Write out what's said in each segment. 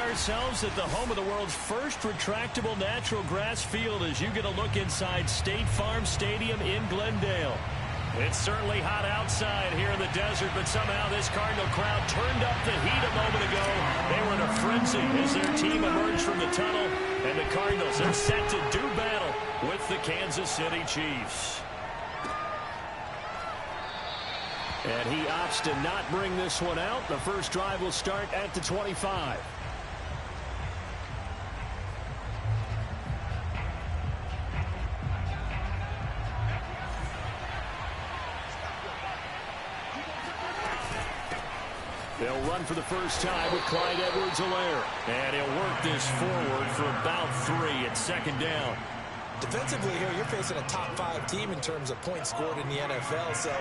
ourselves at the home of the world's first retractable natural grass field as you get a look inside State Farm Stadium in Glendale. It's certainly hot outside here in the desert, but somehow this Cardinal crowd turned up the heat a moment ago. They were in a frenzy as their team emerged from the tunnel, and the Cardinals are set to do battle with the Kansas City Chiefs. And he opts to not bring this one out. The first drive will start at the 25. They'll run for the first time with Clyde Edwards-Helaire. And he'll work this forward for about 3 at second down. Defensively here, you're facing a top 5 team in terms of points scored in the NFL. So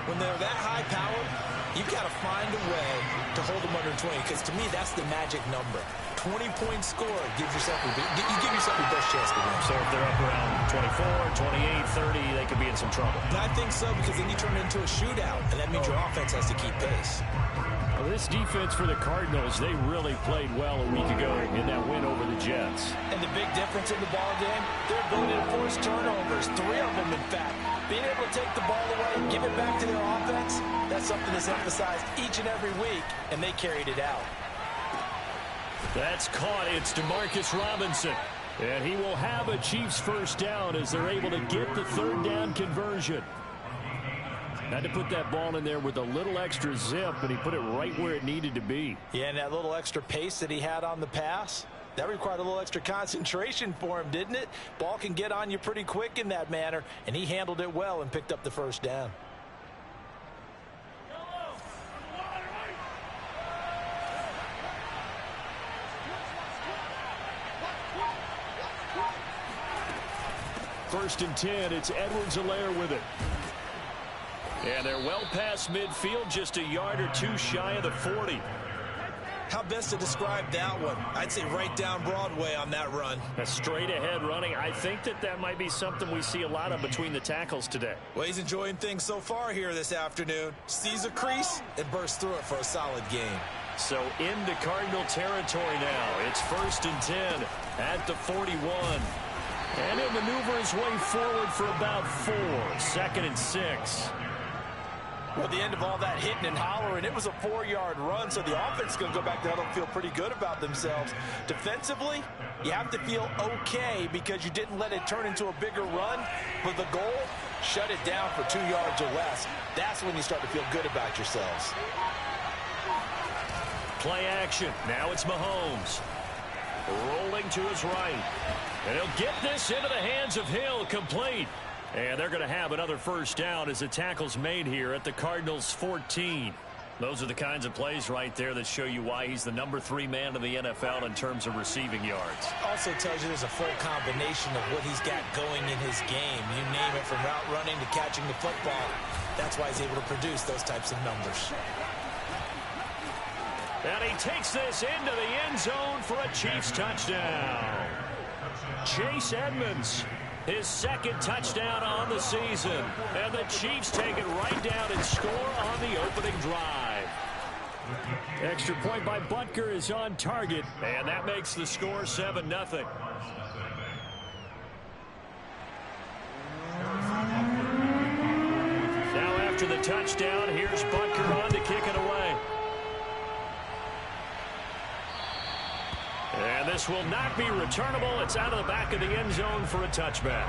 when they're that high powered, you've got to find a way to hold them under 20. Because to me, that's the magic number. 20 points scored gives yourself you give yourself your best chance to win. So if they're up around 24, 28, 30, they could be in some trouble. And I think so, because then you turn it into a shootout, and that means your offense has to keep pace. Well, this defense for the Cardinals, they really played well a week ago in that win over the Jets. And the big difference in the ball game, their ability to force turnovers, 3 of them in fact. Being able to take the ball away and give it back to their offense, that's something that's emphasized each and every week, and they carried it out. That's caught. It's DeMarcus Robinson. And he will have a Chiefs first down as they're able to get the third down conversion. Had to put that ball in there with a little extra zip, but he put it right where it needed to be. Yeah, and that little extra pace that he had on the pass, that required a little extra concentration for him, didn't it? Ball can get on you pretty quick in that manner, and he handled it well and picked up the first down. First and 10, it's Edwards-Helaire with it. And they're well past midfield, just a yard or 2 shy of the 40. How best to describe that one? I'd say right down Broadway on that run. A straight ahead running. I think that might be something we see a lot of between the tackles today. Well, he's enjoying things so far here this afternoon. Sees a crease and bursts through it for a solid game. So into Cardinal territory now. It's first and 10 at the 41. And he'll maneuver his way forward for about 4. Second and 6. Well, at the end of all that hitting and hollering, it was a 4-yard run, so the offense is going to go back there and feel pretty good about themselves. Defensively, you have to feel okay because you didn't let it turn into a bigger run. But the goal, shut it down for 2 yards or less. That's when you start to feel good about yourselves. Play action. Now it's Mahomes. Rolling to his right. And he'll get this into the hands of Hill, complete. And they're going to have another first down as the tackle's made here at the Cardinals' 14. Those are the kinds of plays right there that show you why he's the number 3 man in the NFL in terms of receiving yards. Also tells you there's a full combination of what he's got going in his game. You name it, from route running to catching the football. That's why he's able to produce those types of numbers. And he takes this into the end zone for a Chiefs touchdown. Chase Edmonds, his second touchdown on the season. And the Chiefs take it right down and score on the opening drive. Extra point by Butker is on target, and that makes the score 7-0. Now after the touchdown, here's Butker on to kick it away. And this will not be returnable. It's out of the back of the end zone for a touchback.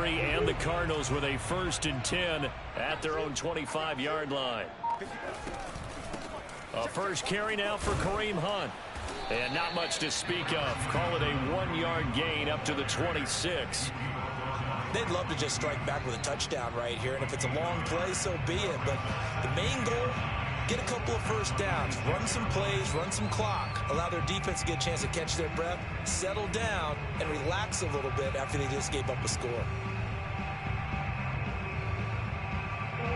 And the Cardinals with a first and 10 at their own 25-yard line. A first carry now for Kareem Hunt. And not much to speak of. Call it a 1-yard gain up to the 26. They'd love to just strike back with a touchdown right here. And if it's a long play, so be it. But the main goal, get a couple of first downs, run some plays, run some clock, allow their defense to get a chance to catch their breath, settle down, and relax a little bit after they just gave up a score.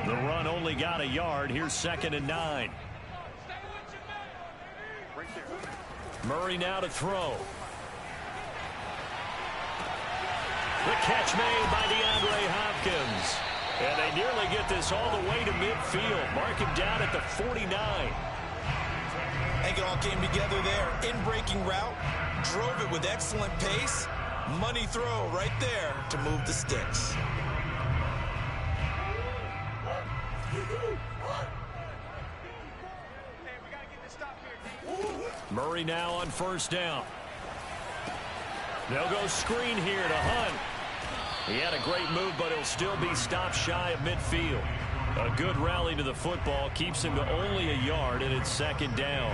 The run only got a yard. Here's 2nd and 9. Murray now to throw. The catch made by DeAndre Hopkins. And they nearly get this all the way to midfield. Mark him down at the 49. I think it all came together there. In-breaking route, drove it with excellent pace. Money throw right there to move the sticks. Murray now on 1st down. They'll go screen here to Hunt. He had a great move, but he'll still be stopped shy of midfield. A good rally to the football keeps him to only a yard, and it's 2nd down.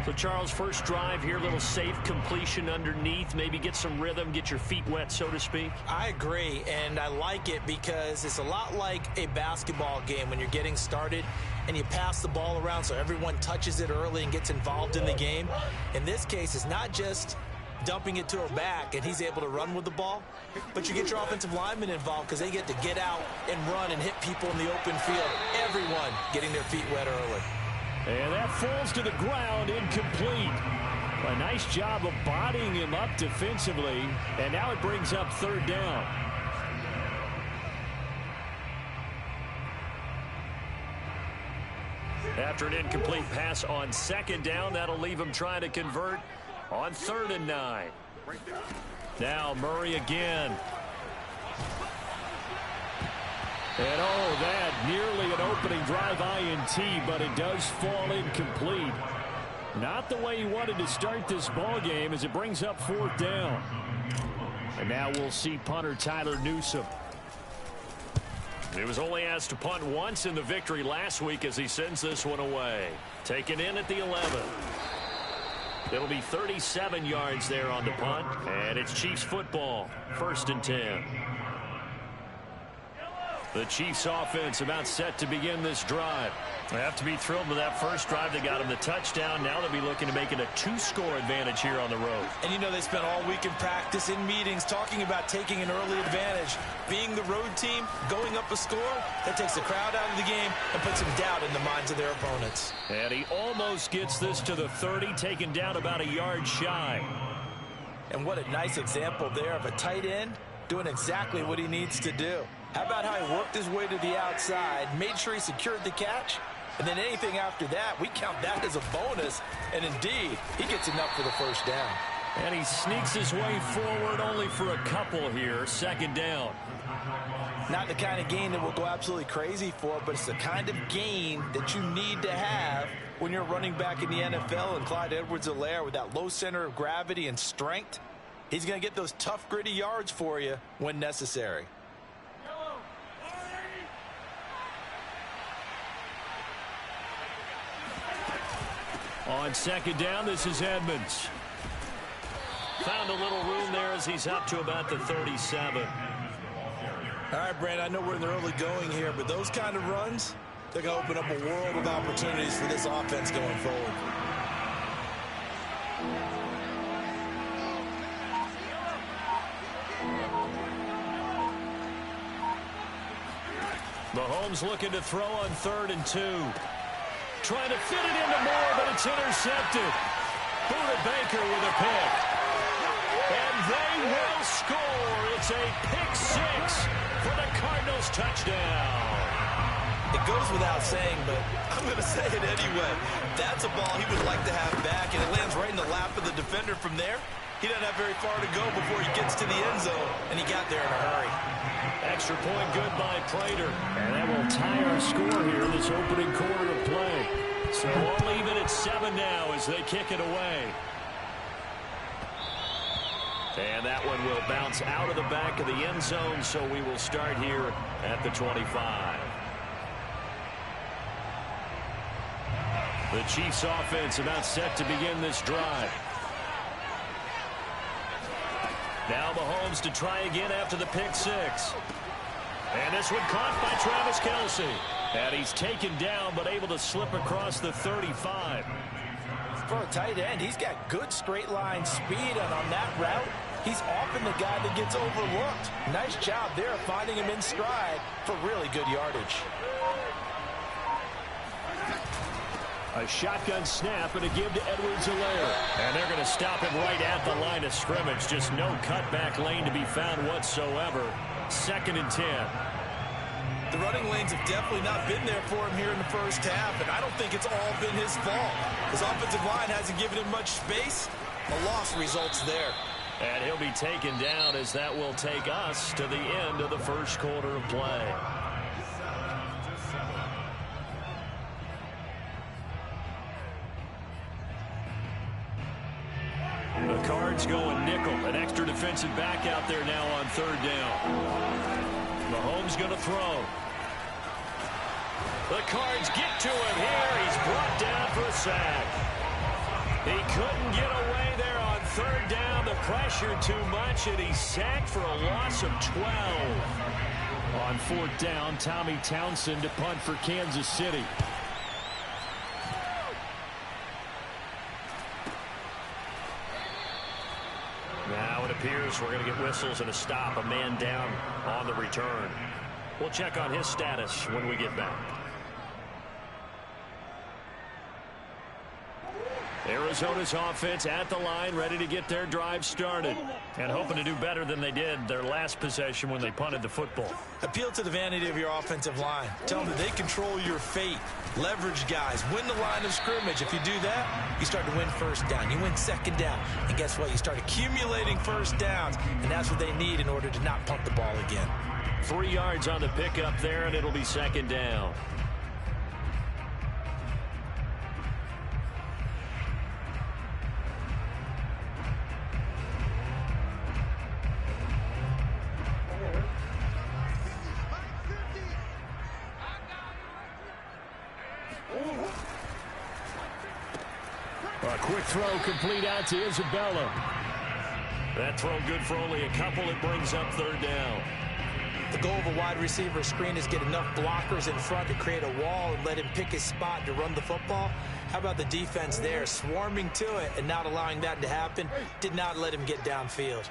So, Charles, first drive here, little safe completion underneath. Maybe get some rhythm, get your feet wet, so to speak. I agree, and I like it because it's a lot like a basketball game when you're getting started and you pass the ball around so everyone touches it early and gets involved in the game. In this case, it's not just dumping it to a back and he's able to run with the ball, but you get your offensive linemen involved because they get to get out and run and hit people in the open field. Everyone getting their feet wet early. And that falls to the ground, incomplete. A nice job of bodying him up defensively, and now it brings up 3rd down. After an incomplete pass on 2nd down, that'll leave him trying to convert on 3rd and 9. Now Murray again. And oh, that nearly an opening drive INT, but it does fall incomplete. Not the way he wanted to start this ball game as it brings up 4th down. And now we'll see punter Tyler Newsome. He was only asked to punt once in the victory last week as he sends this one away. Taken in at the 11. It'll be 37 yards there on the punt, and it's Chiefs football, 1st and 10. The Chiefs offense about set to begin this drive. They have to be thrilled with that first drive. They got them the touchdown. Now they'll be looking to make it a 2-score advantage here on the road. And you know they spent all week in practice, in meetings, talking about taking an early advantage. Being the road team, going up a score, that takes the crowd out of the game and puts some doubt in the minds of their opponents. And he almost gets this to the 30, taken down about a yard shy. And what a nice example there of a tight end doing exactly what he needs to do. How about how he worked his way to the outside, made sure he secured the catch, and then anything after that, we count that as a bonus. And indeed, he gets enough for the first down. And he sneaks his way forward only for a couple here, 2nd down. Not the kind of gain that we'll go absolutely crazy for, but it's the kind of gain that you need to have when you're running back in the NFL. And Clyde Edwards-Helaire with that low center of gravity and strength, he's going to get those tough, gritty yards for you when necessary. On 2nd down, this is Edmonds. Found a little room there as he's up to about the 37. All right, Brandon, I know we're in the early going here, but those kind of runs, they're going to open up a world of opportunities for this offense going forward. Mahomes looking to throw on 3rd and 2. Trying to fit it into Moore, but it's intercepted. Buda Baker with a pick. And they will score. It's a pick 6 for the Cardinals touchdown. It goes without saying, but I'm going to say it anyway. That's a ball he would like to have back, and it lands right in the lap of the defender from there. He doesn't have very far to go before he gets to the end zone, and he got there in a hurry. Extra point good by Prater. And that will tie our score here in this opening quarter of play. So all even at 7 now as they kick it away. And that one will bounce out of the back of the end zone, so we will start here at the 25. The Chiefs offense about set to begin this drive. Now Mahomes to try again after the pick 6. And this one caught by Travis Kelce. And he's taken down, but able to slip across the 35. For a tight end, he's got good straight line speed, and on that route, he's often the guy that gets overlooked. Nice job there finding him in stride for really good yardage. A shotgun snap and a give to Edwards-Helaire. And they're going to stop him right at the line of scrimmage. Just no cutback lane to be found whatsoever. 2nd and 10. The running lanes have definitely not been there for him here in the first half, and I don't think it's all been his fault. His offensive line hasn't given him much space. A loss results there. And he'll be taken down as that will take us to the end of the first quarter of play. The Cards going nickel. An extra defensive back out there now on 3rd down. Mahomes going to throw. The Cards get to him here. He's brought down for a sack. He couldn't get away there on 3rd down. The pressure too much, and he's sacked for a loss of 12. On 4th down, Tommy Townsend to punt for Kansas City. Now it appears we're going to get whistles and a stop. A man down on the return. We'll check on his status when we get back. Arizona's offense at the line, ready to get their drive started. And hoping to do better than they did their last possession when they punted the football. Appeal to the vanity of your offensive line. Tell them that they control your fate. Leverage guys. Win the line of scrimmage. If you do that, you start to win 1st down. You win 2nd down. And guess what? You start accumulating 1st downs. And that's what they need in order to not punt the ball again. 3 yards on the pickup there, and it'll be 2nd down. A quick throw complete out to Isabella. That throw good for only a couple. It brings up 3rd down. The goal of a wide receiver screen is get enough blockers in front to create a wall and let him pick his spot to run the football. How about the defense there, swarming to it and not allowing that to happen? Did not let him get downfield.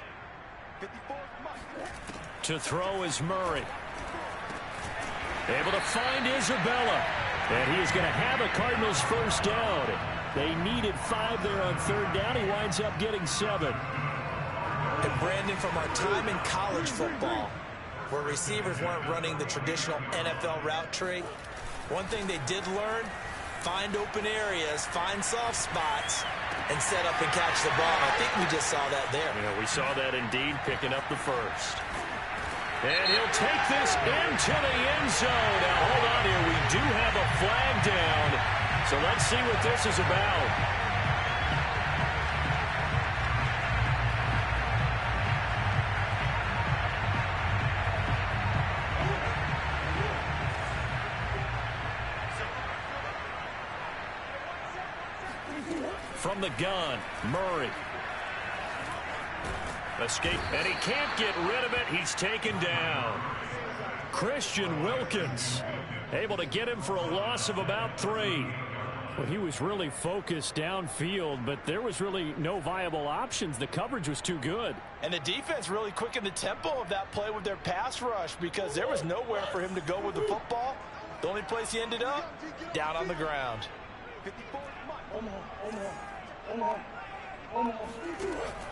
To throw is Murray. Able to find Isabella. And he is going to have a Cardinals 1st down. They needed 5 there on 3rd down. He winds up getting 7. And Brandon, from our time in college football, where receivers weren't running the traditional NFL route tree, one thing they did learn, find open areas, find soft spots, and set up and catch the ball. I think we just saw that there. Yeah, we saw that indeed, picking up the 1st. And he'll take this into the end zone. Now, hold on here. We do have a flag down. So let's see what this is about. From the gun, Murray. Escape, and he can't get rid of it. He's taken down. Christian Wilkins able to get him for a loss of about 3. Well, he was really focused downfield, but there was really no viable options. The coverage was too good. And the defense really quickened the tempo of that play with their pass rush because there was nowhere for him to go with the football. The only place he ended up, down on the ground.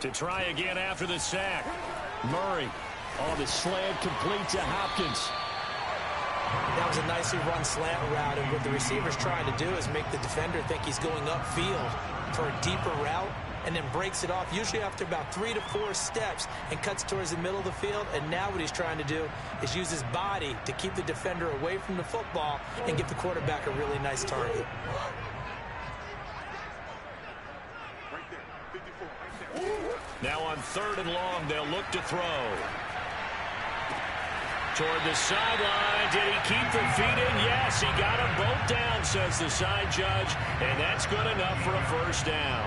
To try again after the sack. Murray on the slant, complete to Hopkins. That was a nicely run slant route, and what the receiver's trying to do is make the defender think he's going upfield for a deeper route, and then breaks it off, usually after about 3 to 4 steps, and cuts towards the middle of the field. And now what he's trying to do is use his body to keep the defender away from the football and give the quarterback a really nice target. Now on 3rd and long, they'll look to throw. Toward the sideline. Did he keep the feet in? Yes, he got them both down, says the side judge. And that's good enough for a 1st down.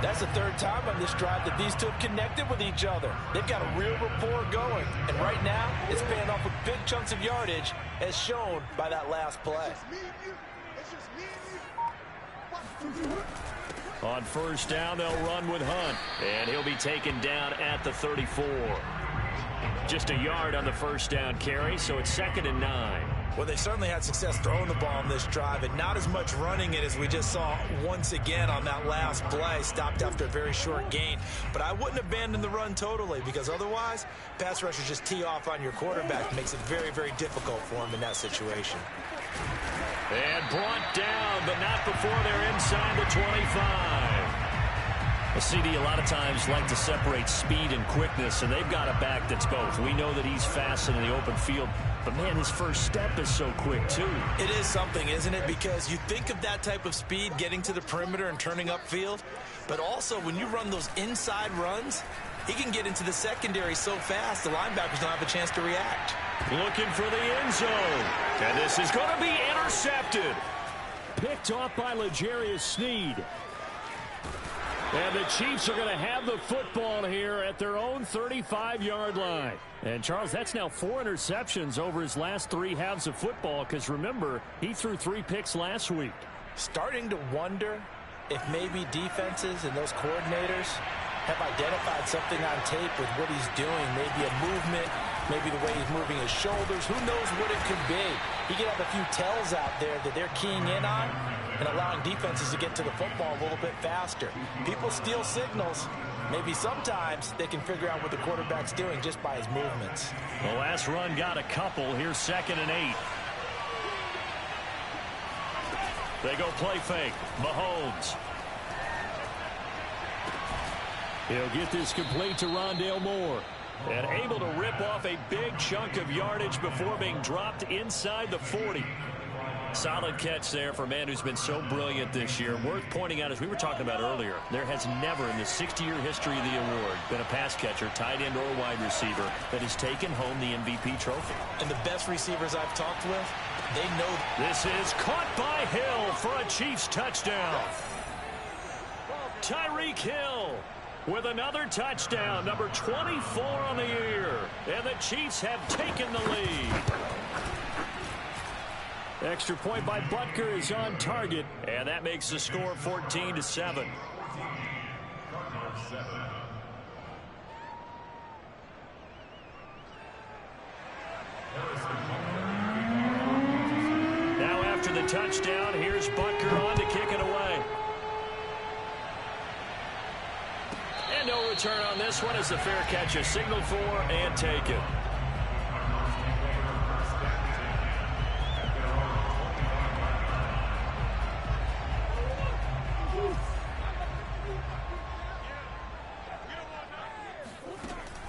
That's the third time on this drive that these two have connected with each other. They've got a real rapport going. And right now, it's paying off with big chunks of yardage, as shown by that last play. On first down, they'll run with Hunt. And he'll be taken down at the 34. Just a yard on the first down carry, so it's 2nd and 9. Well, they certainly had success throwing the ball on this drive, and not as much running it as we just saw once again on that last play. Stopped after a very short gain. But I wouldn't abandon the run totally, because otherwise, pass rushers just tee off on your quarterback. It makes it very, very difficult for him in that situation. And brought down, but not before they're inside the 25. A CD a lot of times like to separate speed and quickness, and they've got a back that's both. We know that he's fast in the open field, but, man, his first step is so quick, too. It is something, isn't it? Because you think of that type of speed getting to the perimeter and turning upfield, but also when you run those inside runs, he can get into the secondary so fast the linebackers don't have a chance to react. Looking for the end zone. And this is going to be intercepted. Picked off by L'Jarius Sneed. And the Chiefs are going to have the football here at their own 35-yard line. And, Charles, that's now 4 interceptions over his last 3 halves of football, because, remember, he threw 3 picks last week. Starting to wonder if maybe defenses and those coordinators have identified something on tape with what he's doing, maybe a movement, maybe the way he's moving his shoulders. Who knows what it could be? He could have a few tells out there that they're keying in on and allowing defenses to get to the football a little bit faster. People steal signals. Maybe sometimes they can figure out what the quarterback's doing just by his movements. The last run got a couple. Here's 2nd and 8. They go play fake. Mahomes. He'll get this complete to Rondale Moore. And able to rip off a big chunk of yardage before being dropped inside the 40. Solid catch there for a man who's been so brilliant this year. Worth pointing out, as we were talking about earlier, there has never in the 60-year history of the award been a pass catcher, tight end, or wide receiver that has taken home the MVP trophy. And the best receivers I've talked with, they know. This is caught by Hill for a Chiefs touchdown. Tyreek Hill with another touchdown, number 24 on the year. And the Chiefs have taken the lead. Extra point by Butker is on target, and that makes the score 14-7. Now after the touchdown, here's Butker on to kick it away. And no return on this one as the fair catch is signaled for and taken.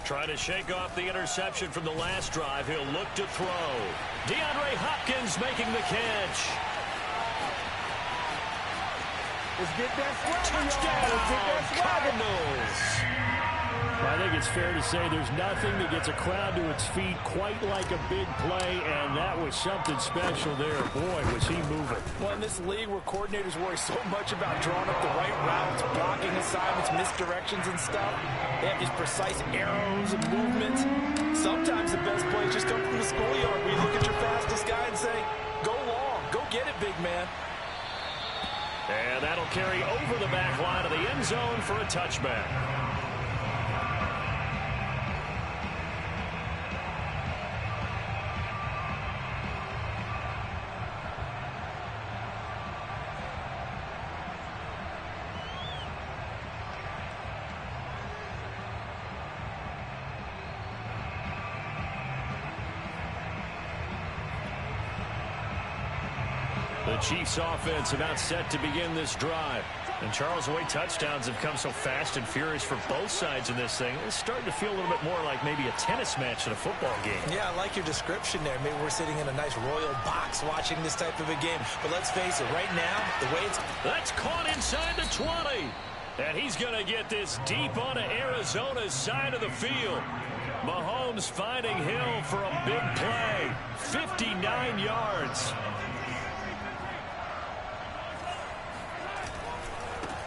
Trying to shake off the interception from the last drive. He'll look to throw. DeAndre Hopkins making the catch. Let's get that swagger, Touchdown, Let's get that swagger. Cardinals. I think it's fair to say there's nothing that gets a crowd to its feet quite like a big play, and that was something special there. Boy, was he moving. Well, in this league where coordinators worry so much about drawing up the right routes, blocking assignments, misdirections and stuff, they have these precise arrows and movements. Sometimes the best plays just come from the schoolyard where you look at your fastest guy and say, go long, go get it, big man. And that'll carry over the back line of the end zone for a touchback. The Chiefs offense about set to begin this drive. And Charles, the way touchdowns have come so fast and furious for both sides in this thing, it's starting to feel a little bit more like maybe a tennis match in a football game. Yeah, I like your description there. Maybe we're sitting in a nice royal box watching this type of a game. But let's face it, right now, the way it's... That's caught inside the 20. And he's going to get this deep onto Arizona's side of the field. Mahomes finding Hill for a big play. 59 yards.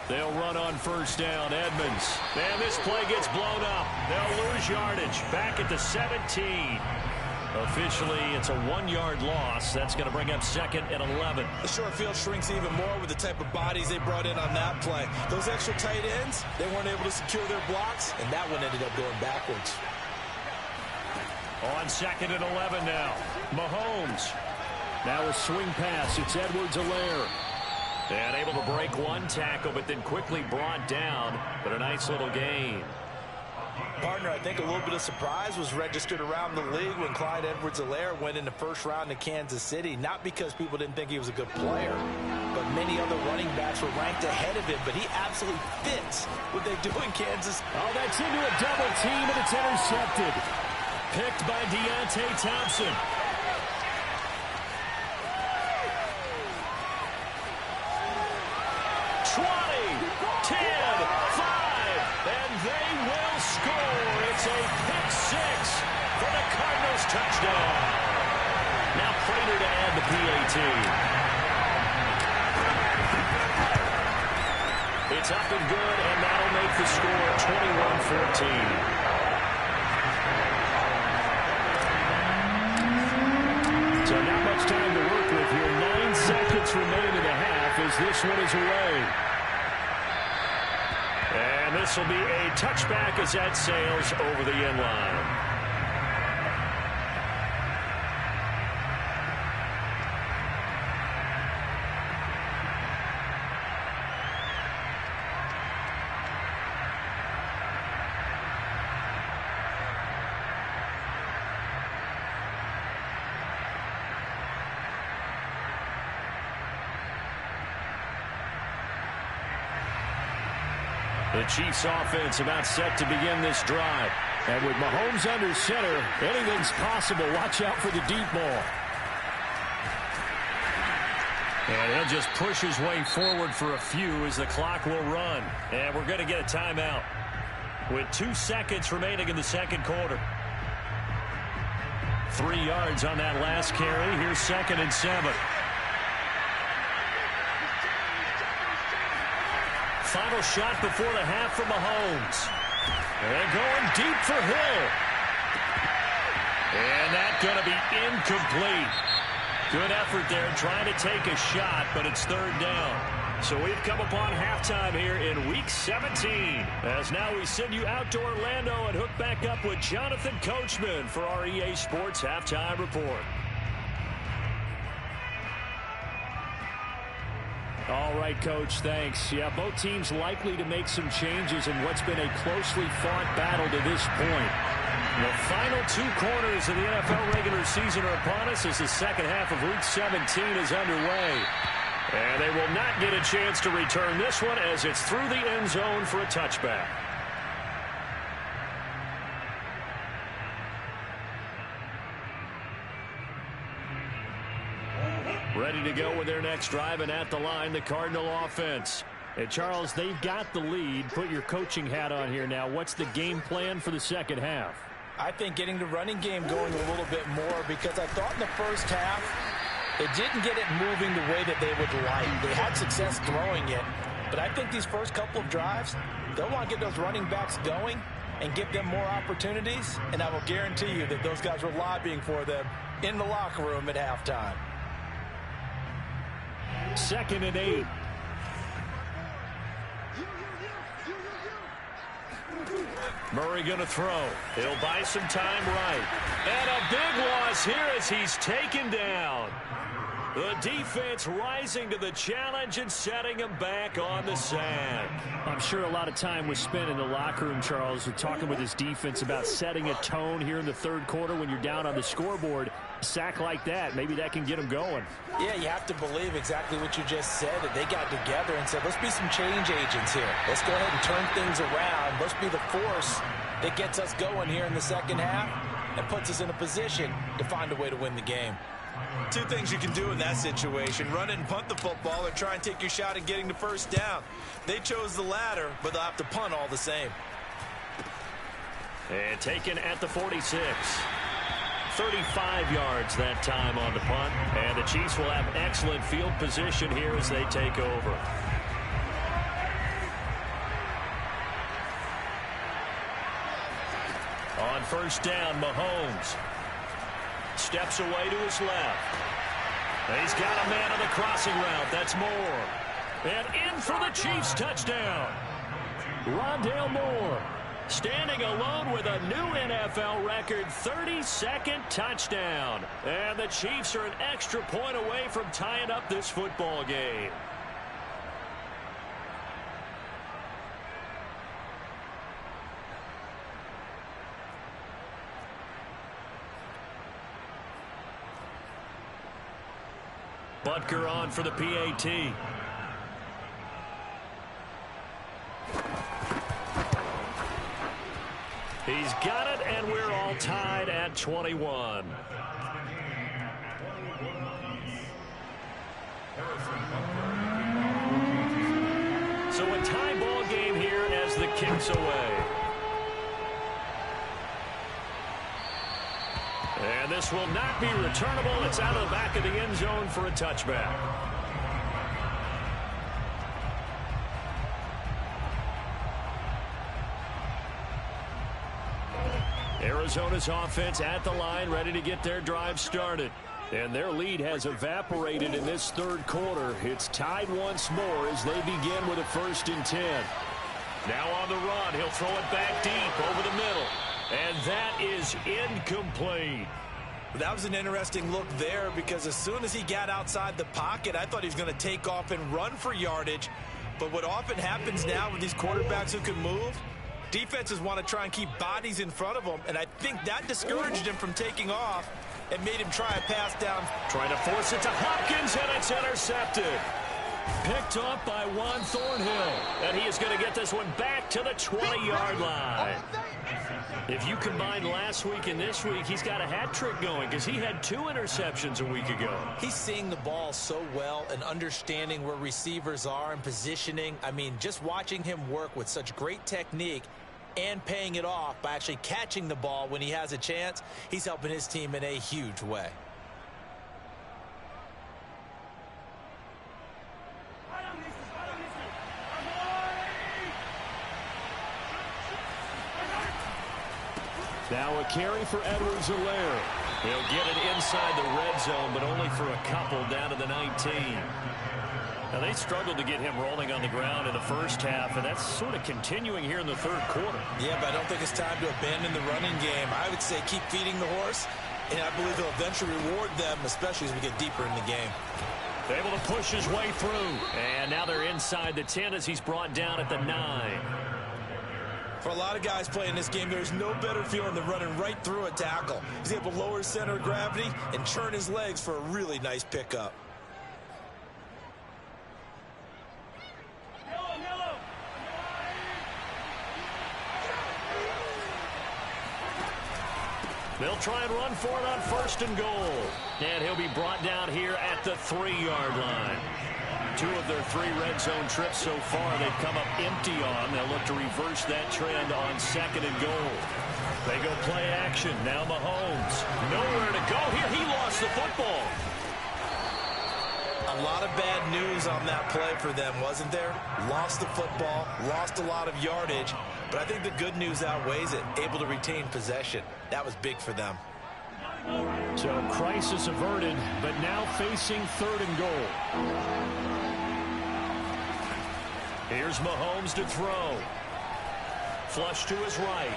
They'll run on first down. Edmonds. And this play gets blown up. They'll lose yardage. Back at the 17. Officially, it's a 1-yard loss. That's going to bring up 2nd and 11. The short field shrinks even more with the type of bodies they brought in on that play. Those extra tight ends, they weren't able to secure their blocks, and that one ended up going backwards. On 2nd and 11 now. Mahomes. Now a swing pass. It's Edwards-Helaire. And able to break one tackle, but then quickly brought down. But a nice little gain. Partner, I think a little bit of surprise was registered around the league when Clyde Edwards-Helaire went in the first round to Kansas City. Not because people didn't think he was a good player, but many other running backs were ranked ahead of him. But he absolutely fits what they do in Kansas. Oh, that's into a double team, and it's intercepted. Picked by Deontay Thompson. It's a pick six for the Cardinals touchdown. Now Prater to add the PAT. It's up and good, and that'll make the score 21-14. So not much time to work with here. 9 seconds remain in the half as this one is away. And this will be a touchback as that sails over the end line. The Chiefs offense about set to begin this drive. And with Mahomes under center, anything's possible. Watch out for the deep ball. And he'll just push his way forward for a few as the clock will run. And we're going to get a timeout with 2 seconds remaining in the second quarter. 3 yards on that last carry. Here's 2nd and 7. Final shot before the half for Mahomes. And going deep for Hill. And that's going to be incomplete. Good effort there trying to take a shot, but it's 3rd down. So we've come upon halftime here in Week 17. As now we send you out to Orlando and hook back up with Jonathan Coachman for our EA Sports Halftime Report. All right, Coach, thanks. Yeah, both teams likely to make some changes in what's been a closely fought battle to this point. The final 2 quarters of the NFL regular season are upon us as the second half of Week 17 is underway. And they will not get a chance to return this one as it's through the end zone for a touchback. Ready to go with their next drive, and at the line, the Cardinal offense. And Charles, they've got the lead. Put your coaching hat on here now. What's the game plan for the second half? I think getting the running game going a little bit more, because I thought in the first half they didn't get it moving the way that they would like. They had success throwing it, but I think these first couple of drives, they'll want to get those running backs going and give them more opportunities, and I will guarantee you that those guys were lobbying for them in the locker room at halftime. 2nd and 8. Murray going to throw. He'll buy some time right. And a big loss here as he's taken down. The defense rising to the challenge and setting him back on the sack. I'm sure a lot of time was spent in the locker room, Charles, talking with his defense about setting a tone here in the third quarter when you're down on the scoreboard. A sack like that, maybe that can get them going. Yeah, you have to believe exactly what you just said, that they got together and said, let's be some change agents here. Let's go ahead and turn things around. Let's be the force that gets us going here in the second half and puts us in a position to find a way to win the game. 2 things you can do in that situation: run it and punt the football, or try and take your shot at getting the first down. They chose the latter, but they'll have to punt all the same. And taken at the 46. 35 yards that time on the punt. And the Chiefs will have excellent field position here as they take over. On first down, Mahomes steps away to his left. He's got a man on the crossing route. That's Moore. And in for the Chiefs touchdown. Rondale Moore standing alone with a new NFL record 32nd touchdown. And the Chiefs are an extra point away from tying up this football game. Butker on for the PAT. He's got it, and we're all tied at 21. So a tie ball game here as the kick's away. And this will not be returnable. It's out of the back of the end zone for a touchback. Arizona's offense at the line, ready to get their drive started. And their lead has evaporated in this third quarter. It's tied once more as they begin with a 1st and 10. Now on the run, he'll throw it back deep over the middle. And that is incomplete. That was an interesting look there because as soon as he got outside the pocket, I thought he was going to take off and run for yardage. But what often happens now with these quarterbacks who can move, defenses want to try and keep bodies in front of them. And I think that discouraged him from taking off and made him try a pass down. Trying to force it to Hopkins, and it's intercepted. Picked off by Juan Thornhill. And he is going to get this one back to the 20-yard line. If you combine last week and this week, he's got a hat trick going because he had 2 interceptions a week ago. He's seeing the ball so well and understanding where receivers are and positioning. I mean, just watching him work with such great technique and paying it off by actually catching the ball when he has a chance, he's helping his team in a huge way. Now a carry for Edwards-Helaire. He'll get it inside the red zone, but only for a couple down to the 19. Now they struggled to get him rolling on the ground in the first half, and that's sort of continuing here in the third quarter. Yeah, but I don't think it's time to abandon the running game. I would say keep feeding the horse, and I believe he'll eventually reward them, especially as we get deeper in the game. Able to push his way through, and now they're inside the 10 as he's brought down at the 9. For a lot of guys playing this game, there's no better feeling than running right through a tackle. He's able to lower his center of gravity and churn his legs for a really nice pickup. They'll try and run for it on 1st and goal. And he'll be brought down here at the 3-yard line. 2 of their 3 red zone trips so far they've come up empty on. They'll look to reverse that trend on 2nd and goal. They go play action. Now Mahomes. Nowhere to go here. He lost the football. A lot of bad news on that play for them, wasn't there? Lost the football, lost a lot of yardage, but I think the good news outweighs it. Able to retain possession. That was big for them. So crisis averted, but now facing 3rd and goal. Here's Mahomes to throw. Flush to his right.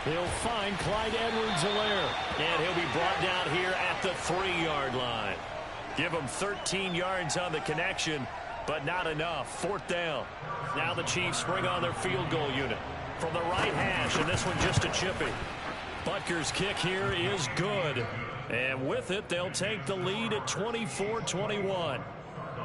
He'll find Clyde Edwards-Helaire. And he'll be brought down here at the 3-yard line. Give him 13 yards on the connection, but not enough. 4th down. Now the Chiefs bring on their field goal unit from the right hash, and this one just a chippy. Butker's kick here is good. And with it, they'll take the lead at 24-21.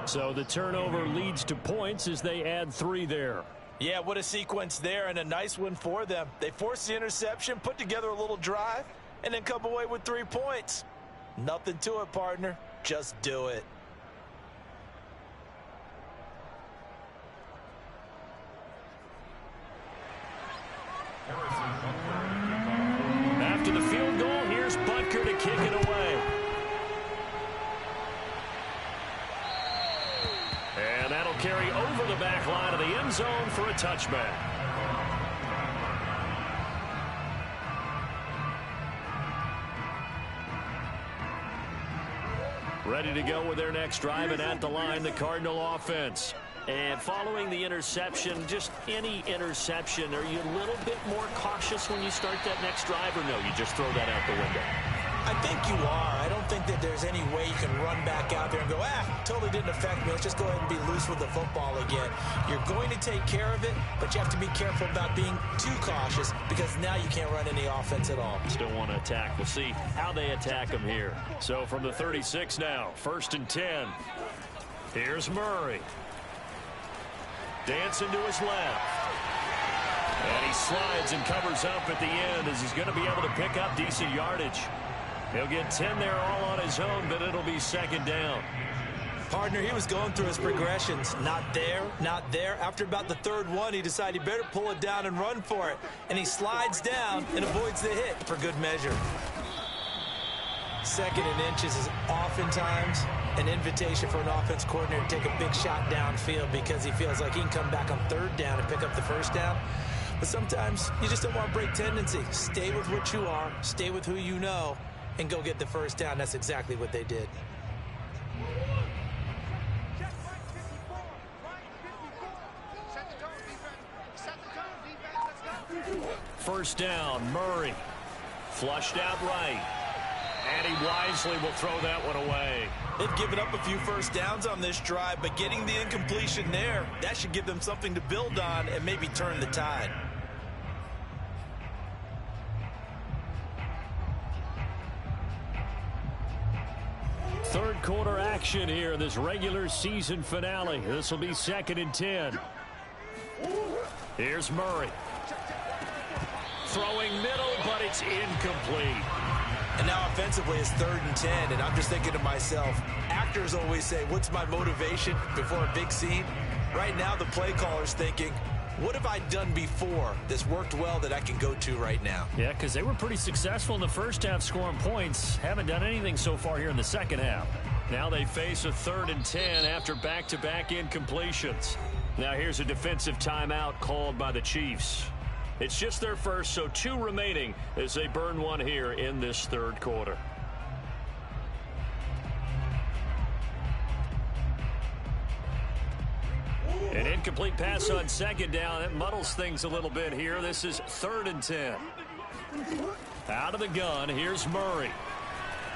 So the turnover leads to points as they add 3 there. Yeah, what a sequence there, and a nice one for them. They forced the interception, put together a little drive, and then come away with 3 points. Nothing to it, partner. Just do it. After the field goal, here's Butker to kick it away. And that'll carry over the back line of the end zone for a touchback. Ready to go with their next drive, and at the line, the Cardinal offense. And following the interception, just any interception, are you a little bit more cautious when you start that next drive, or no, you just throw that out the window? I think you are. I don't think that there's any way you can run back out there and go, totally didn't affect me. Let's just go ahead and be loose with the football again. You're going to take care of it, but you have to be careful about being too cautious because now you can't run any offense at all. Still want to attack. We'll see how they attack them here. So from the 36 now, 1st and 10. Here's Murray. Dancing to his left. And he slides and covers up at the end as he's going to be able to pick up decent yardage. He'll get 10 there all on his own, but it'll be 2nd down. Partner, he was going through his progressions. Not there, not there. After about the 3rd one, he decided he better pull it down and run for it. And he slides down and avoids the hit for good measure. 2nd and inches is oftentimes an invitation for an offense coordinator to take a big shot downfield because he feels like he can come back on 3rd down and pick up the 1st down. But sometimes you just don't want to break tendency. Stay with what you are, stay with who you know, and go get the 1st down. That's exactly what they did. First down, Murray. Flushed out right. And he wisely will throw that one away. They've given up a few 1st downs on this drive, but getting the incompletion there, that should give them something to build on and maybe turn the tide. Third quarter action here, this regular season finale. This will be 2nd and 10. Here's Murray. Throwing middle, but it's incomplete. And now offensively it's 3rd and 10, and I'm just thinking to myself, actors always say, what's my motivation before a big scene? Right now the play caller's thinking, what have I done before that's worked well that I can go to right now? Yeah, because they were pretty successful in the first half scoring points. Haven't done anything so far here in the second half. Now they face a 3rd and 10 after back-to-back incompletions. Now here's a defensive timeout called by the Chiefs. It's just their first, so 2 remaining as they burn one here in this 3rd quarter. An incomplete pass on 2nd down. That muddles things a little bit here. This is 3rd and 10. Out of the gun, here's Murray.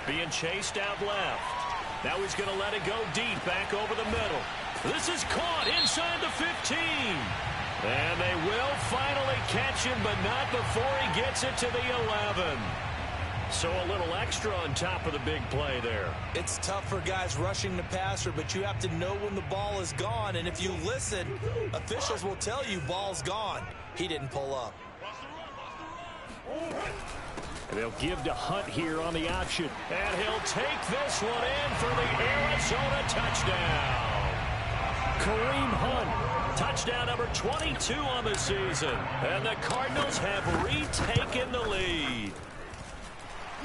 Being chased out left. Now he's going to let it go deep back over the middle. This is caught inside the 15. And they will finally catch him, but not before he gets it to the 11. So a little extra on top of the big play there. It's tough for guys rushing the passer, but you have to know when the ball is gone. And if you listen, officials will tell you ball's gone. He didn't pull up. They'll give to Hunt here on the option. And he'll take this one in for the Arizona touchdown. Kareem Hunt, touchdown number 22 on the season. And the Cardinals have retaken the lead.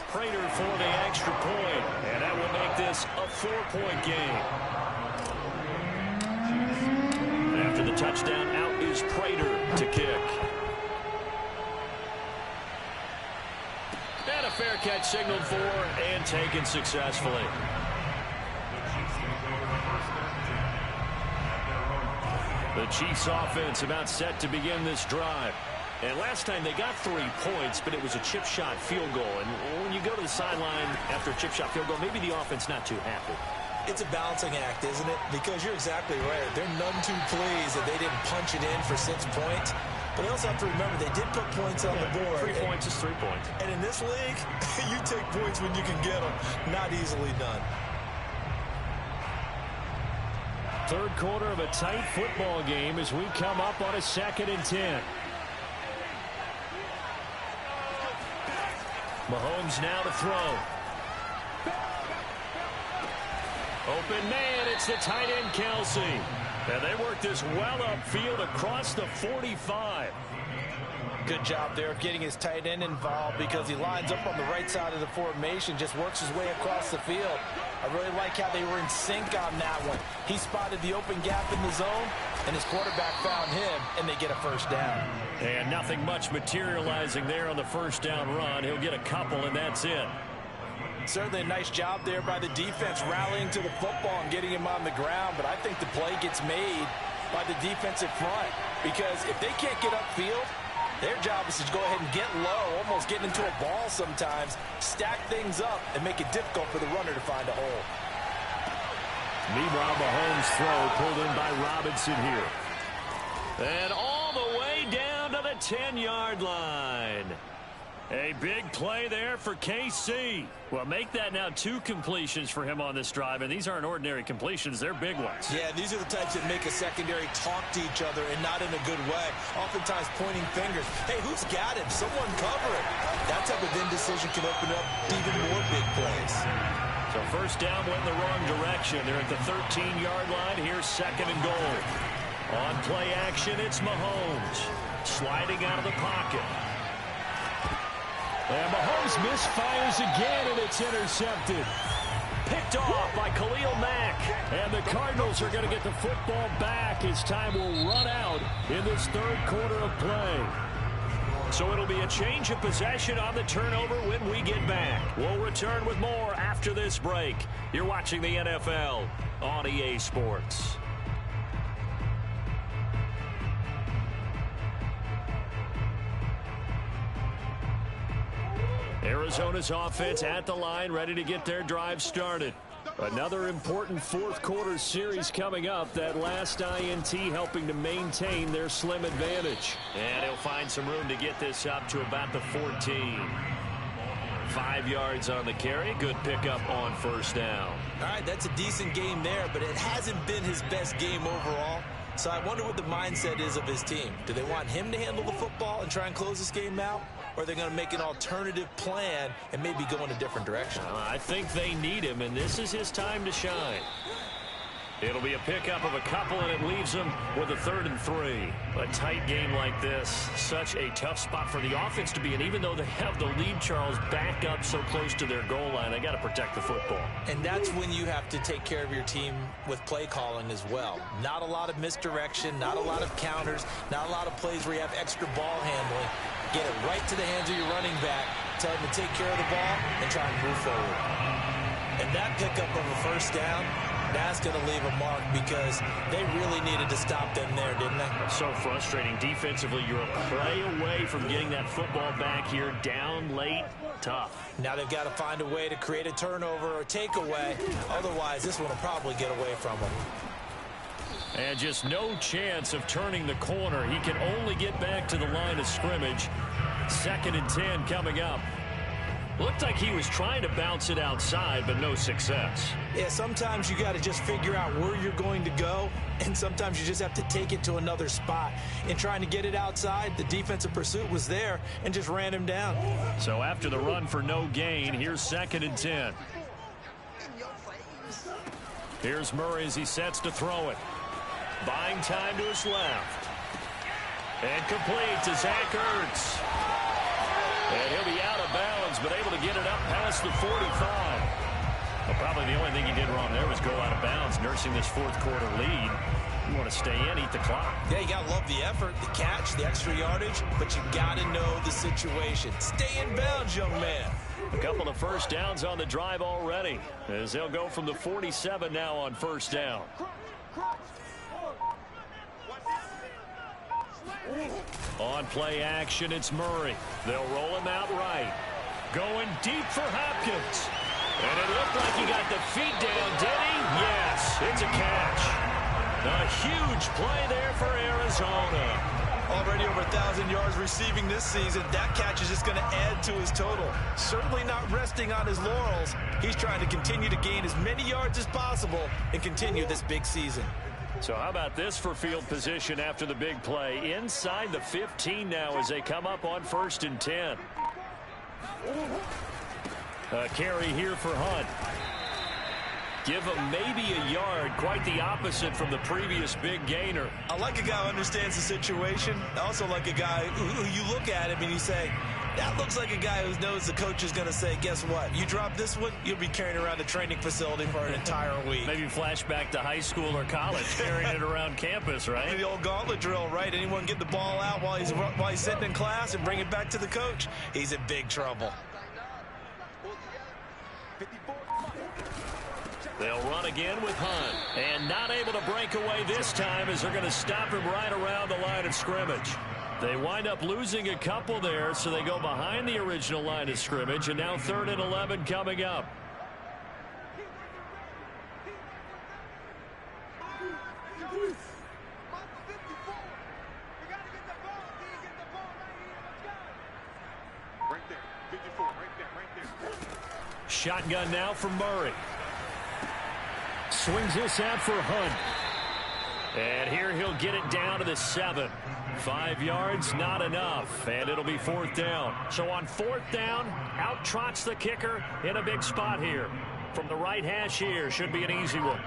Prater for the extra point, and that will make this a 4-point game. After the touchdown, out is Prater to kick. And a fair catch signaled for and taken successfully. The Chiefs offense about set to begin this drive. And last time they got 3 points, but it was a chip shot field goal. And when you go to the sideline after a chip shot field goal, maybe the offense not too happy. It's a balancing act, isn't it? Because you're exactly right. They're none too pleased that they didn't punch it in for 6 points. But they also have to remember they did put points on the board. 3 points is 3 points. And in this league, you take points when you can get them. Not easily done. Third quarter of a tight football game as we come up on a 2nd and 10. Mahomes now to throw. Open man, it's the tight end Kelsey. And they work this well upfield across the 45. Good job there of getting his tight end involved because he lines up on the right side of the formation, just works his way across the field. I really like how they were in sync on that one. He spotted the open gap in the zone, and his quarterback found him, and they get a 1st down. And nothing much materializing there on the 1st down run. He'll get a couple, and that's it. Certainly a nice job there by the defense rallying to the football and getting him on the ground, but I think the play gets made by the defensive front because if they can't get upfield, their job is to go ahead and get low, almost getting into a ball sometimes, stack things up, and make it difficult for the runner to find a hole. Meanwhile, Mahomes' throw pulled in by Robinson here. And all the way down to the 10-yard line. A big play there for KC. Well, make that now 2 completions for him on this drive, and these aren't ordinary completions. They're big ones. Yeah, these are the types that make a secondary talk to each other and not in a good way. Oftentimes pointing fingers. Hey, who's got him? Someone cover it. That type of indecision can open up even more big plays. So first down went in the wrong direction. They're at the 13-yard line. Here's second and goal. On play action, it's Mahomes. Sliding out of the pocket. And Mahomes misfires again, and it's intercepted. Picked off by Khalil Mack. And the Cardinals are going to get the football back as time will run out in this third quarter of play. So it'll be a change of possession on the turnover when we get back. We'll return with more after this break. You're watching the NFL on EA Sports. Arizona's offense at the line, ready to get their drive started. Another important fourth quarter series coming up. That last INT helping to maintain their slim advantage. And he'll find some room to get this up to about the 14. 5 yards on the carry. Good pickup on first down. All right, that's a decent game there, but it hasn't been his best game overall. So I wonder what the mindset is of his team. Do they want him to handle the football and try and close this game out? Or are they going to make an alternative plan and maybe go in a different direction? I think they need him, and this is his time to shine. It'll be a pickup of a couple, and it leaves them with a 3rd and 3. A tight game like this, such a tough spot for the offense to be in. Even though they have the lead, Charles, back up so close to their goal line, they got to protect the football. And that's when you have to take care of your team with play calling as well. Not a lot of misdirection, not a lot of counters, not a lot of plays where you have extra ball handling. Get it right to the hands of your running back, tell him to take care of the ball, and try and move forward. And that pickup of a first down, that's going to leave a mark because they really needed to stop them there, didn't they? So frustrating. Defensively, you're a play away from getting that football back here. Down late, tough. Now they've got to find a way to create a turnover or takeaway. Otherwise, this one will probably get away from them. And just no chance of turning the corner. He can only get back to the line of scrimmage. 2nd and 10 coming up. Looked like he was trying to bounce it outside, but no success. Yeah, sometimes you got to just figure out where you're going to go, and sometimes you just have to take it to another spot. In trying to get it outside, the defensive pursuit was there and just ran him down. So after the run for no gain, here's 2nd and 10. Here's Murray as he sets to throw it. Buying time to his left. And complete to Zach Ertz. And he'll be out of bounds, but able to get it up past the 45. Well, probably the only thing he did wrong there was go out of bounds, nursing this fourth quarter lead. You want to stay in, eat the clock. Yeah, you got to love the effort, the catch, the extra yardage, but you got to know the situation. Stay in bounds, young man. A couple of first downs on the drive already, as they'll go from the 47 now on first down. On play action, it's Murray. They'll roll him out right. Going deep for Hopkins. And it looked like he got the feet down, did he? Yes, it's a catch. A huge play there for Arizona. Already over 1,000 yards receiving this season. That catch is just going to add to his total. Certainly not resting on his laurels. He's trying to continue to gain as many yards as possible and continue this big season. So how about this for field position after the big play? Inside the 15 now as they come up on 1st and 10. A carry here for Hunt. Give him maybe a yard, quite the opposite from the previous big gainer. I like a guy who understands the situation. I also like a guy who you look at him and you say, that looks like a guy who knows the coach is going to say, guess what? You drop this one, you'll be carrying around the training facility for an entire week. Maybe flashback to high school or college, carrying it around campus, right? The old gauntlet drill, right? Anyone get the ball out while he's sitting in class and bring it back to the coach? He's in big trouble. They'll run again with Hunt. And not able to break away this time as they're going to stop him right around the line of scrimmage. They wind up losing a couple there, so they go behind the original line of scrimmage, and now 3rd and 11 coming up. Shotgun now for Murray. Swings this out for Hunt. And here he'll get it down to the 7. 5 yards, not enough, and it'll be 4th down. So on 4th down, out trots the kicker in a big spot here. From the right hash here, should be an easy one.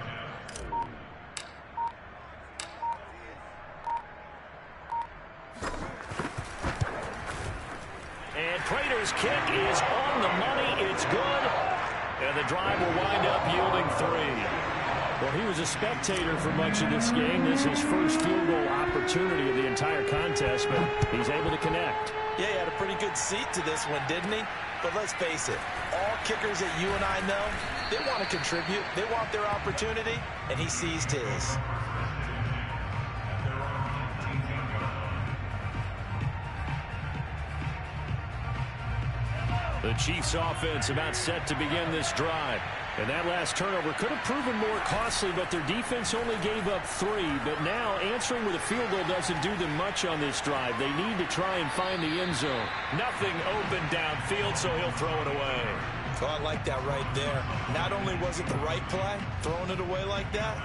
And Prater's kick is on the money. It's good. And the drive will wind up yielding 3. Well, he was a spectator for much of this game. This is his first field goal opportunity of the entire contest, but he's able to connect. Yeah, he had a pretty good seat to this one, didn't he? But let's face it, all kickers that you and I know, they want to contribute. They want their opportunity, and he seized his. The Chiefs offense about set to begin this drive. And that last turnover could have proven more costly, but their defense only gave up 3. But now answering with a field goal doesn't do them much on this drive. They need to try and find the end zone. Nothing open downfield, so he'll throw it away. Oh, I like that right there. Not only was it the right play, throwing it away like that,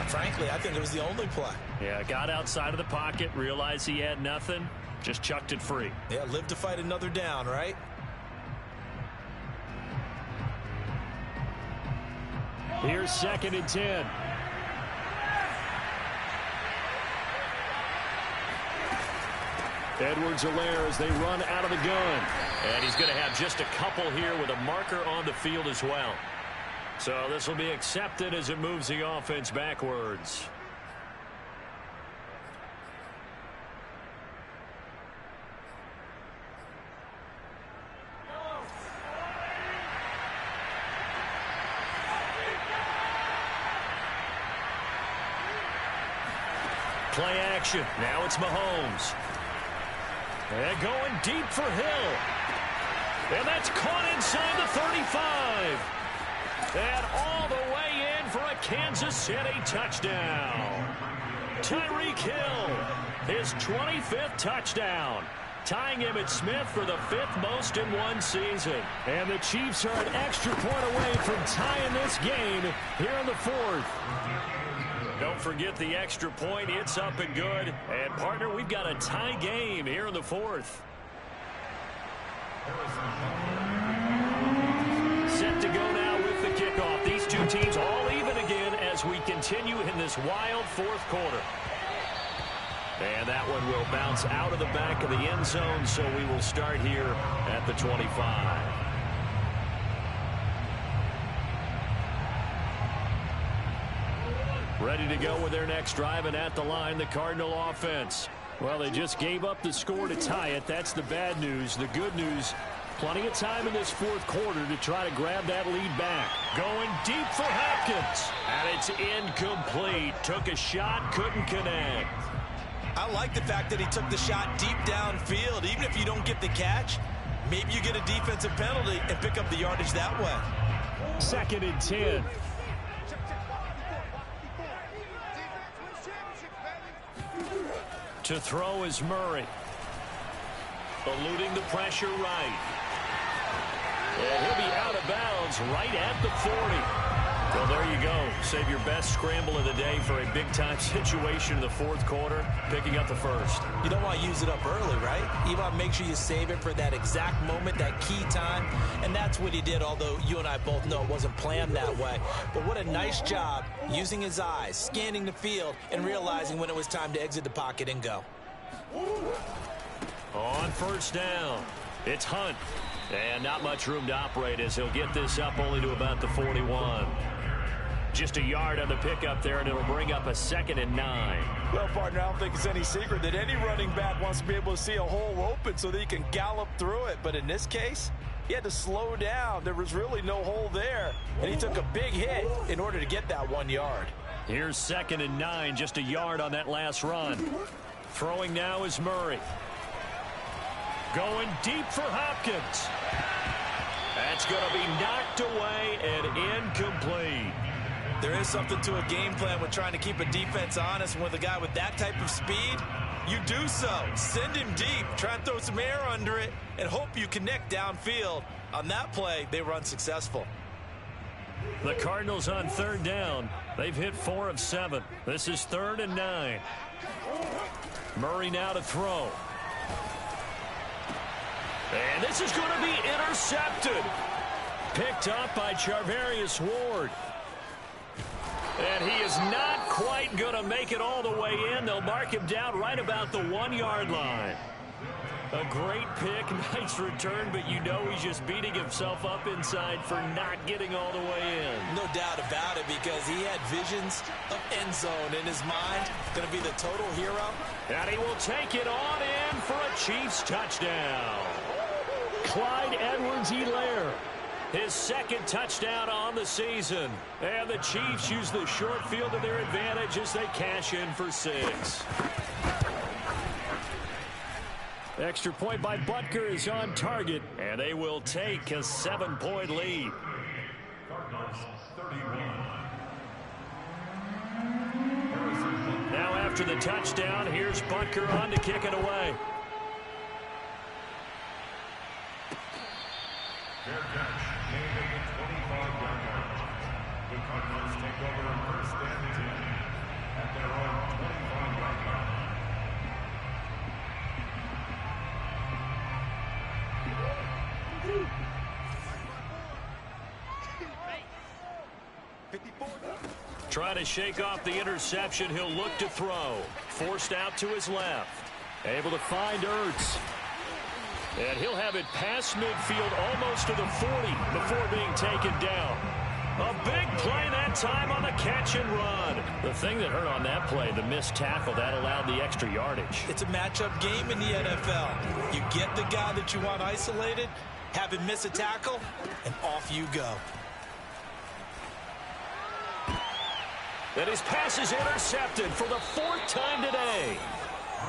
frankly, I think it was the only play. Yeah, got outside of the pocket, realized he had nothing, just chucked it free. Yeah, live to fight another down, right? Here's 2nd and 10. Edwards-Helaire as they run out of the gun. And he's going to have just a couple here with a marker on the field as well. So this will be accepted as it moves the offense backwards. Play action. Now it's Mahomes. And going deep for Hill. And that's caught inside the 35. And all the way in for a Kansas City touchdown. Tyreek Hill, his 25th touchdown. Tying Emmitt Smith for the 5th most in one season. And the Chiefs are an extra point away from tying this game here in the 4th. Don't forget the extra point. It's up and good. And, partner, we've got a tie game here in the 4th. Set to go now with the kickoff. These two teams all even again as we continue in this wild 4th quarter. And that one will bounce out of the back of the end zone, so we will start here at the 25. Ready to go with their next drive, and at the line, the Cardinal offense. Well, they just gave up the score to tie it. That's the bad news. The good news, plenty of time in this 4th quarter to try to grab that lead back. Going deep for Hopkins, and it's incomplete. Took a shot, couldn't connect. I like the fact that he took the shot deep downfield. Even if you don't get the catch, maybe you get a defensive penalty and pick up the yardage that way. 2nd and 10. To throw is Murray. Eluding the pressure right. And he'll be out of bounds right at the 40. Well, there you go. Save your best scramble of the day for a big-time situation in the 4th quarter, picking up the 1st. You don't want to use it up early, right? You want to make sure you save it for that exact moment, that key time. And that's what he did, although you and I both know it wasn't planned that way. But what a nice job using his eyes, scanning the field, and realizing when it was time to exit the pocket and go. On 1st down, it's Hunt. And not much room to operate as he'll get this up only to about the 41. Just a yard on the pickup there, and it'll bring up a 2nd and 9. Well, partner, I don't think it's any secret that any running back wants to be able to see a hole open so that he can gallop through it. But in this case, he had to slow down. There was really no hole there, and he took a big hit in order to get that 1 yard. Here's 2nd and 9, just a yard on that last run. Throwing now is Murray. Going deep for Hopkins. That's going to be knocked away and incomplete. There is something to a game plan with trying to keep a defense honest. With a guy with that type of speed, you do so. Send him deep, try and throw some air under it, and hope you connect downfield. On that play, they were unsuccessful. The Cardinals on 3rd down. They've hit 4 of 7. This is 3rd and 9. Murray now to throw. And this is going to be intercepted. Picked up by Charvarius Ward. And he is not quite going to make it all the way in. They'll mark him down right about the 1-yard line. A great pick, nice return, but you know he's just beating himself up inside for not getting all the way in. No doubt about it, because he had visions of end zone in his mind. Going to be the total hero. And he will take it on in for a Chiefs touchdown. Clyde Edwards-Helaire. His 2nd touchdown on the season. And the Chiefs use the short field to their advantage as they cash in for 6. Extra point by Butker is on target, and they will take a 7-point lead. Now after the touchdown, here's Butker on to kick it away. Fair catch. Made a 25-yard line. The Cardinals take over 1st and 10 at their own 25-yard line. Trying to shake off the interception. He'll look to throw. Forced out to his left. Able to find Ertz. And he'll have it past midfield almost to the 40 before being taken down. A big play that time on the catch and run. The thing that hurt on that play, the missed tackle, that allowed the extra yardage. It's a matchup game in the NFL. You get the guy that you want isolated, have him miss a tackle, and off you go. And his pass is intercepted for the 4th time today.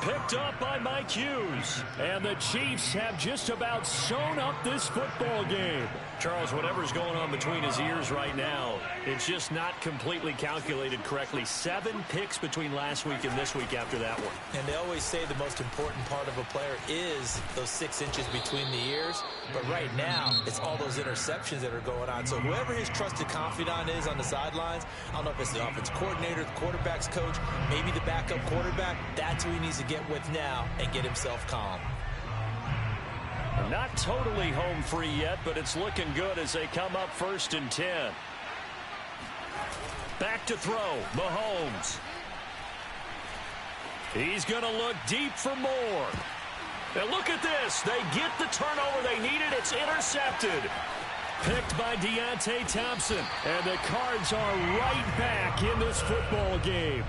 Picked up by Mike Hughes. And the Chiefs have just about sewn up this football game. Charles, whatever's going on between his ears right now, it's just not completely calculated correctly. 7 picks between last week and this week after that one. And they always say the most important part of a player is those 6 inches between the ears. But right now, it's all those interceptions that are going on. So whoever his trusted confidant is on the sidelines, I don't know if it's the offense coordinator, the quarterback's coach, maybe the backup quarterback, that's who he needs to get with now and get himself calm. Not totally home free yet, but it's looking good as they come up 1st and 10. Back to throw, Mahomes. He's going to look deep for more. And look at this. They get the turnover they needed. It's intercepted. Picked by Deontay Thompson. And the Cards are right back in this football game.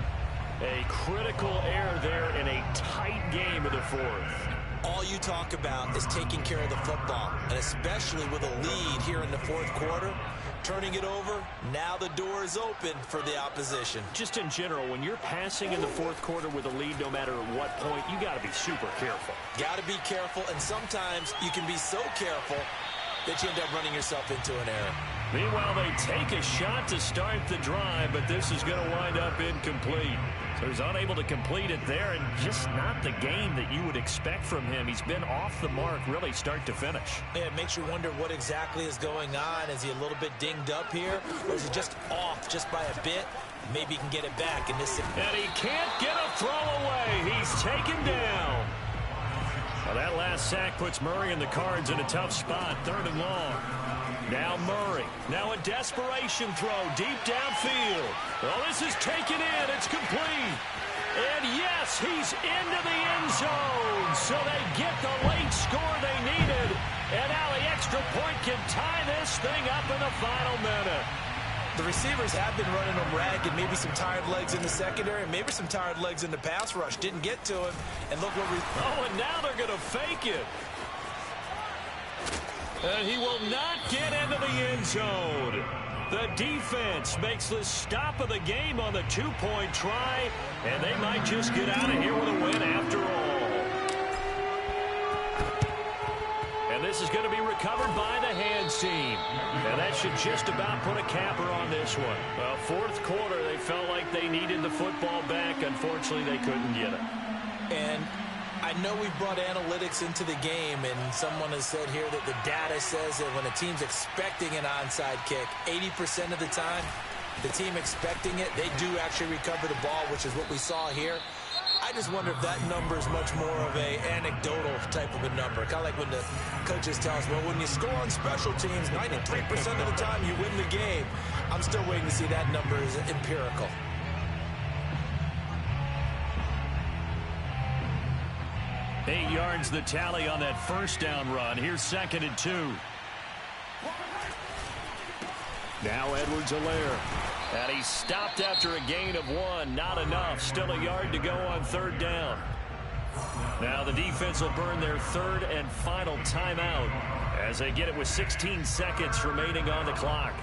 A critical error there in a tight game of the 4th. All you talk about is taking care of the football, and especially with a lead here in the 4th quarter, turning it over, now the door is open for the opposition. Just in general, when you're passing in the 4th quarter with a lead, no matter at what point, you got to be super careful. Got to be careful, and sometimes you can be so careful that you end up running yourself into an error. Meanwhile, they take a shot to start the drive, but this is going to wind up incomplete. So he's unable to complete it there, and just not the game that you would expect from him. He's been off the mark, really, start to finish. Yeah, it makes you wonder what exactly is going on. Is he a little bit dinged up here, or is he just off just by a bit? Maybe he can get it back in this. And he can't get a throw away. He's taken down. Well, that last sack puts Murray and the Cards in a tough spot, 3rd and long. Now Murray. Now a desperation throw deep downfield. Well, this is taken in. It's complete. And yes, he's into the end zone. So they get the late score they needed. And now the extra point can tie this thing up in the final minute. The receivers have been running them ragged, maybe some tired legs in the secondary, and maybe some tired legs in the pass rush. Didn't get to him, and look what we... Oh, and now they're going to fake it. And he will not get into the end zone. The defense makes the stop of the game on the two-point try, and they might just get out of here with a win after all. And this is going to be recovered by the hands team. And that should just about put a capper on this one. Well, fourth quarter, they felt like they needed the football back. Unfortunately, they couldn't get it. And I know we brought analytics into the game, and someone has said here that the data says that when a team's expecting an onside kick, 80% of the time, the team expecting it, they do actually recover the ball, which is what we saw here. I just wonder if that number is much more of a anecdotal type of a number. Kind of like when the coaches tell us, well, when you score on special teams, 93% of the time you win the game. I'm still waiting to see that number is empirical. Eight yards the tally on that first down run. Here's 2nd and 2. Now Edwards-Helaire. And he's stopped after a gain of 1. Not enough. Still a yard to go on 3rd down. Now the defense will burn their 3rd and final timeout as they get it with 16 seconds remaining on the clock.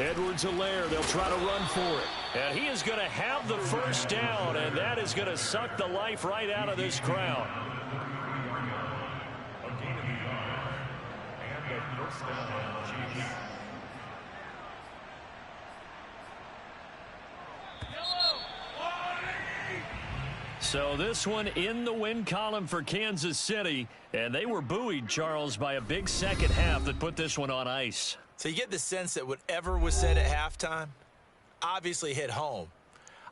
Edwards-Helaire, they'll try to run for it. And he is going to have the first down, and that is going to suck the life right out of this crowd. So this one in the win column for Kansas City, and they were buoyed, Charles, by a big second half that put this one on ice. So you get the sense that whatever was said at halftime obviously hit home.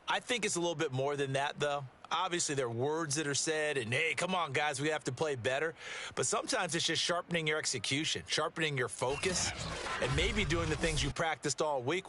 I think it's a little bit more than that, though. Obviously, there are words that are said, and, hey, come on, guys, we have to play better. But sometimes it's just sharpening your execution, sharpening your focus, and maybe doing the things you practiced all week.